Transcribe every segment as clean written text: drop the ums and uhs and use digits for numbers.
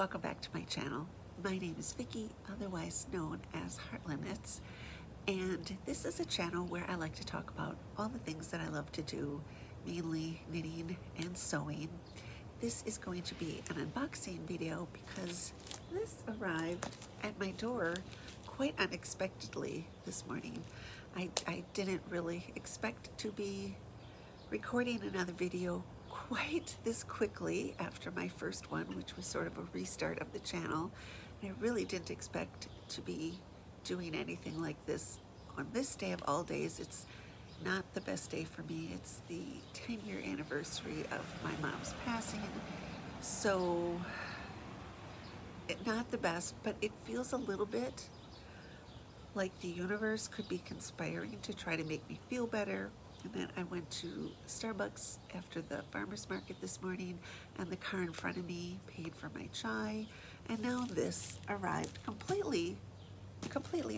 welcome back to my channel. My name is Vicki, otherwise known as Heartland Knits, and this is a channel where I like to talk about all the things that I love to do, mainly knitting and sewing. This is going to be an unboxing video because this arrived at my door quite unexpectedly this morning. I didn't really expect to be recording another video quite this quickly after my first one, which was sort of a restart of the channel. And I really didn't expect to be doing anything like this on this day of all days. It's not the best day for me. It's the 10-year anniversary of my mom's passing. So, not the best, but it feels a little bit like the universe could be conspiring to try to make me feel better. And then I went to Starbucks after the farmer's market this morning, and the car in front of me paid for my chai, and now this arrived completely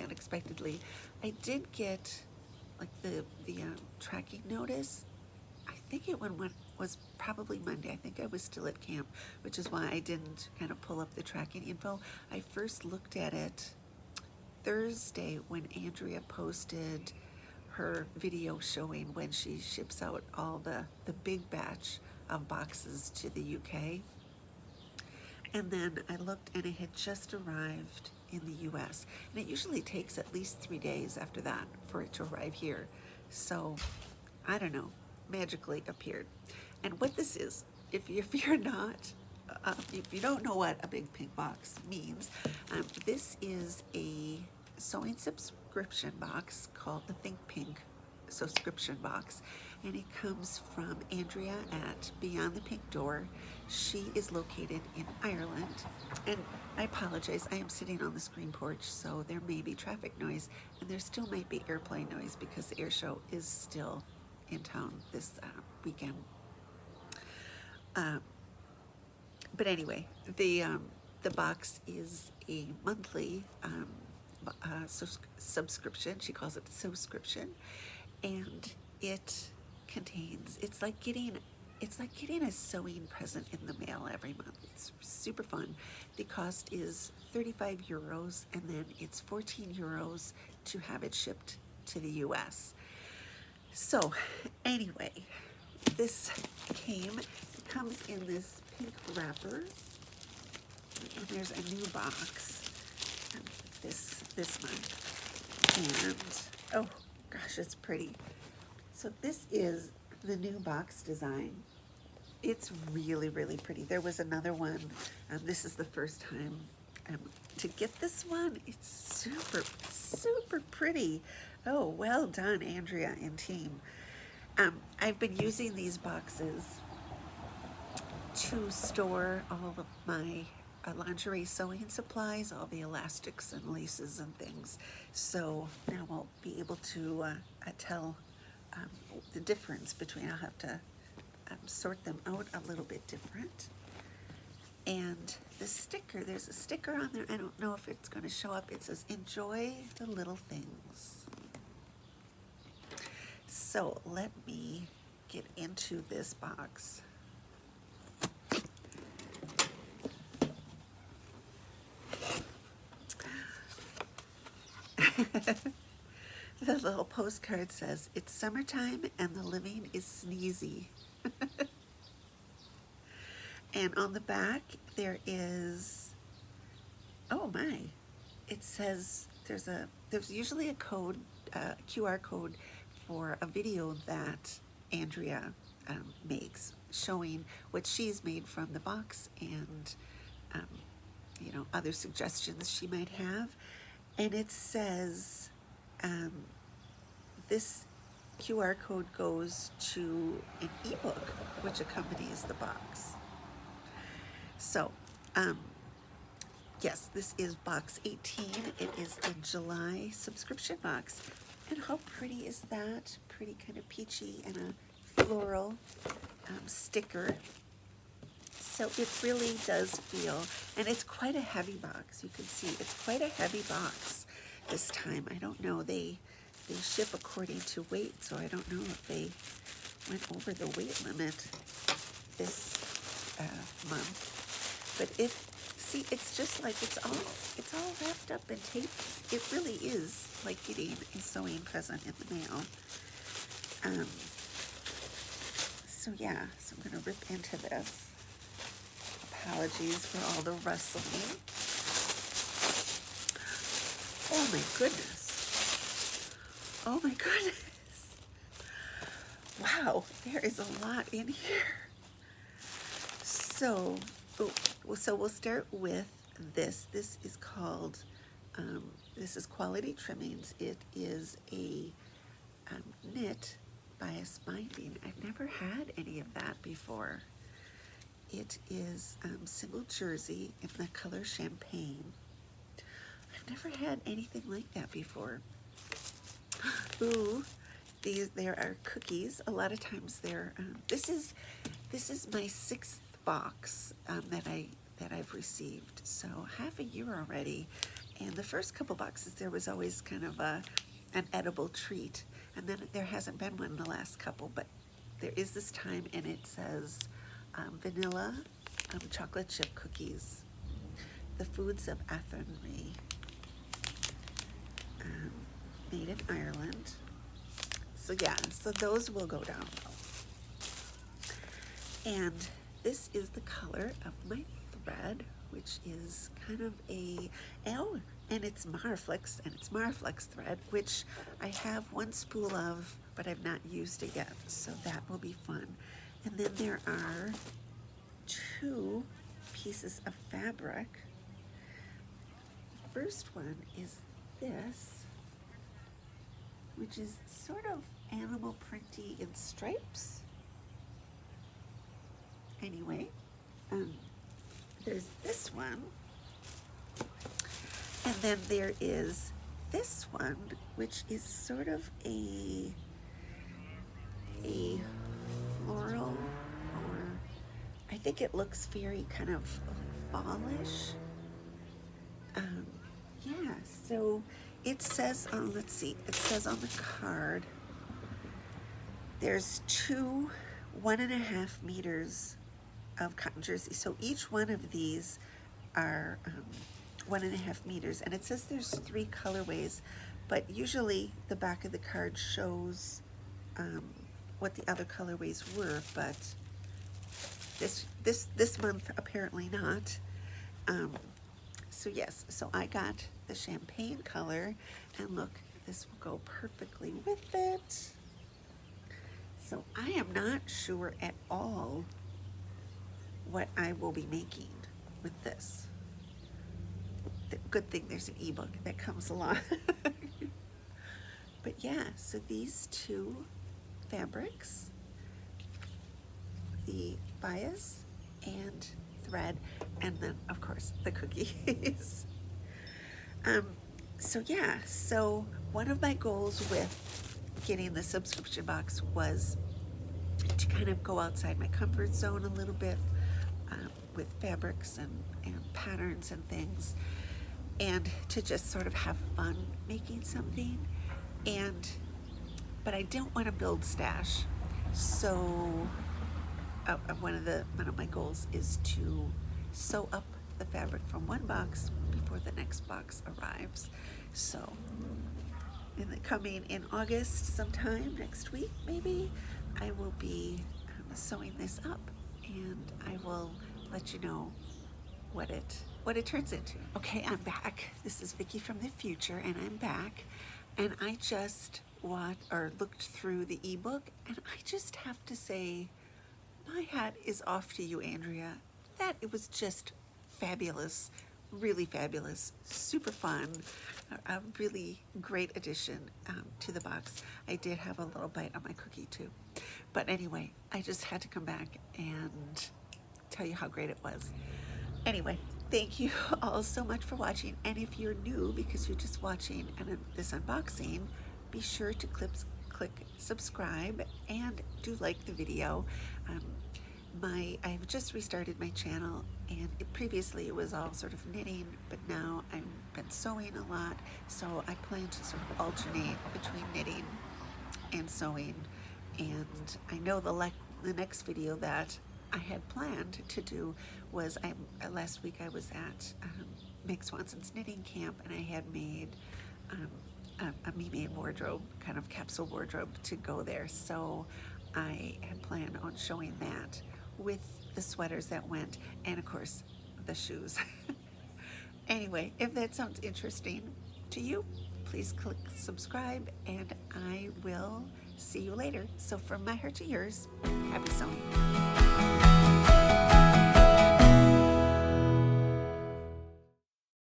unexpectedly. I did get like the tracking notice. I think it was probably Monday. I think I was still at camp, which is why I didn't kind of pull up the tracking info. I first looked at it Thursday when Andrea posted her video showing when she ships out all the big batch of boxes to the UK. And then I looked and it had just arrived in the US. And it usually takes at least 3 days after that for it to arrive here. So, I don't know, magically appeared. And what this is, if you're not, if you don't know what a big pink box means, this is a sewing subscription box called the Think Pink subscription box, and it comes from Andrea at Beyond the Pink Door. She is located in Ireland, and I apologize, I am sitting on the screen porch, so there may be traffic noise, and there still might be airplane noise because the air show is still in town this weekend. But anyway, the box is a monthly subscription. She calls it subscription, and it contains, it's like getting a sewing present in the mail every month. It's super fun. The cost is 35 euros, and then it's 14 euros to have it shipped to the US. So anyway, this comes in this pink wrapper, and there's a new box this month, and oh gosh, it's pretty. So this is the new box design. It's really pretty. There was another one, this is the first time to get this one. It's super pretty. Oh, well done, Andrea and team. I've been using these boxes to store all of my lingerie sewing supplies, all the elastics and laces and things. So now I'll be able to tell the difference between, I'll have to sort them out a little bit different. And the sticker, there's a sticker on there. I don't know if it's going to show up. It says, enjoy the little things. So let me get into this box. The little postcard says, it's summertime and the living is sneezy. And on the back there is, oh my, it says there's usually a code, QR code for a video that Andrea makes showing what she's made from the box and you know, other suggestions she might have. And it says this QR code goes to an ebook which accompanies the box. So yes, this is box 18. It is the July subscription box. And how pretty is that? Pretty kind of peachy and a floral sticker. So it really does feel, and it's quite a heavy box. You can see it's quite a heavy box this time. I don't know, they ship according to weight, so I don't know if they went over the weight limit this month. But it See, it's just like it's all wrapped up in tape. It really is like getting a sewing present in the mail. So yeah, so I'm gonna rip into this. Apologies for all the rustling. Oh my goodness. Oh my goodness. Wow, there is a lot in here. So, so we'll start with this. This is called, this is Quality Trimmings. It is a knit bias binding. I've never had any of that before. It is single jersey in the color champagne. I've never had anything like that before. Ooh, there are cookies. A lot of times they're, this is my 6th box that I've received. So half a year already. And the first couple boxes, there was always kind of an edible treat. And then there hasn't been one in the last couple, but there is this time, and it says vanilla chocolate chip cookies, the foods of Athenry, made in Ireland. So yeah, so those will go down well. And this is the color of my thread, which is kind of and it's Marflex, and it's Marflex thread, which I have 1 spool of, but I've not used it yet, so that will be fun. And then there are 2 pieces of fabric. The first one is this, which is sort of animal printy in stripes. Anyway, there's this one, and then there is this one, which is sort of a floral, or I think it looks very kind of fallish. Yeah, so it says, let's see, it says on the card, there's 2 1.5 meters of cotton jersey. So each one of these are 1.5 meters, and it says there's 3 colorways, but usually the back of the card shows what the other colorways were, but this month apparently not. So yes, so I got the champagne color, and look, this will go perfectly with it. So I am not sure at all what I will be making with this. The good thing there's an ebook that comes along. But yeah, so these 2 fabrics, the bias and thread, and then of course the cookies. So yeah, so one of my goals with getting the subscription box was to kind of go outside my comfort zone a little bit with fabrics and patterns and things, and to just sort of have fun making something. But I don't want to build stash, so one of my goals is to sew up the fabric from one box before the next box arrives. So in August, sometime next week maybe, I will be sewing this up, and I will let you know what it turns into. Okay, I'm back. This is Vicki from the future, and I'm back, and I just looked through the ebook, and I just have to say, my hat is off to you, Andrea. That it was just fabulous, really fabulous, super fun, a really great addition to the box. I did have a little bite on my cookie too, but anyway, I just had to come back and tell you how great it was. Anyway, thank you all so much for watching, and if you're new because you're just watching this unboxing, be sure to click subscribe and do like the video. I've just restarted my channel, and previously it was all sort of knitting, but now I've been sewing a lot, so I plan to sort of alternate between knitting and sewing. And I know the next video that I had planned to do was last week I was at Meg Swanson's knitting camp, and I had made a me made wardrobe, kind of capsule wardrobe, to go there. So I had planned on showing that with the sweaters that went, and of course the shoes. Anyway, if that sounds interesting to you, please click subscribe, and I will see you later. So from my heart to yours, happy sewing.